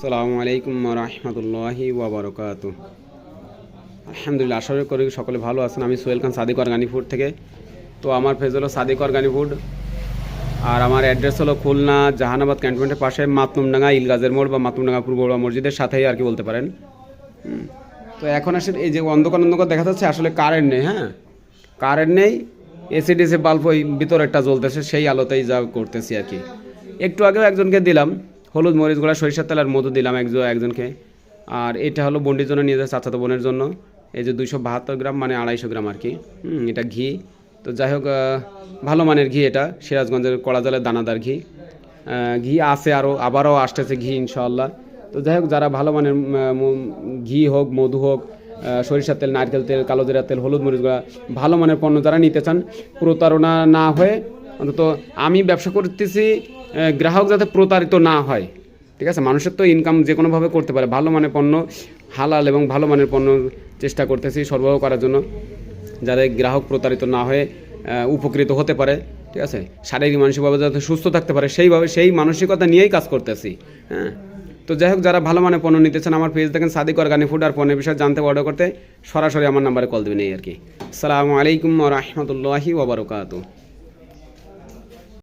আসসালামু আলাইকুম রহমতুল্লাহি ওয়াবারকাতু। আলহামদুলিল্লাহ, আশা করি সকলে ভালো আছেন। আমি সোহেল খান, সাদিক অর্গানিক ফুড থেকে। তো আমার পেজ হলো সাদিক অর্গানিক ফুড, আর আমার অ্যাড্রেস হলো খুলনা জাহানাবাদ ক্যান্টনমেন্টের পাশে মাতনুমডাঙ্গা ইলগাজের মোড় বা মাতনুমডাঙ্গা পূর্ব মসজিদের সাথেই আর কি বলতে পারেন। তো এখন আসলে এই যে অন্ধকার দেখা যাচ্ছে, আসলে কারেন্ট নেই। হ্যাঁ, কারেন্ট নেই, এসিডিসি বাল্ব ওই ভিতরে একটা জ্বলতেছে, সেই আলোতেই যা করতেছি আর কি। একটু আগেও একজনকে দিলাম হলুদ মরিচ গুঁড়া, সরিষার তেল আর মধু দিলাম একজনকে। আর এটা হলো বন্ডির জন্য নিয়ে যায়, চাচাতো বোনের জন্য। এই যে 272 গ্রাম মানে 250 গ্রাম আর কি। এটা ঘি। তো যাই হোক, ভালো মানের ঘি, এটা সিরাজগঞ্জের কড়া জলের দানাদার ঘি। ঘি আছে, আবারও আসতেছে ঘি ইনশাআল্লাহ। তো যাই হোক, যারা ভালো মানের ঘি হোক, মধু হোক, সরিষার তেল, নারকেল তেল, কালো জিরা তেল, হলুদ মরিচ গুঁড়া, ভালো মানের পণ্য যারা নিতে চান, প্রতারণা না হয়ে, অন্তত আমি ব্যবসা করতেছি, গ্রাহক যাতে প্রতারিত না হয়। ঠিক আছে, মানুষের তো ইনকাম যে কোনোভাবে করতে পারে। ভালো মানের পণ্য, হালাল এবং ভালো মানের পণ্য চেষ্টা করতেছি সরবরাহ করার জন্য, যাতে গ্রাহক প্রতারিত না হয়ে উপকৃত হতে পারে। ঠিক আছে, শারীরিক মানসিকভাবে যাতে সুস্থ থাকতে পারে, সেই মানসিকতা নিয়েই কাজ করতেছি। হ্যাঁ, তো যাই হোক, যারা ভালো মানের পণ্য নিতে চান, আমার পেজ দেখেন সাদিক অর্গানিক ফুড, আর পণ্যের বিষয়ে জানতে অর্ডার করতে সরাসরি আমার নাম্বারে কল দেবেন এই আর কি। আসসালামু আলাইকুম রহমতুল্লাহি ওয়াবারকাতুহু।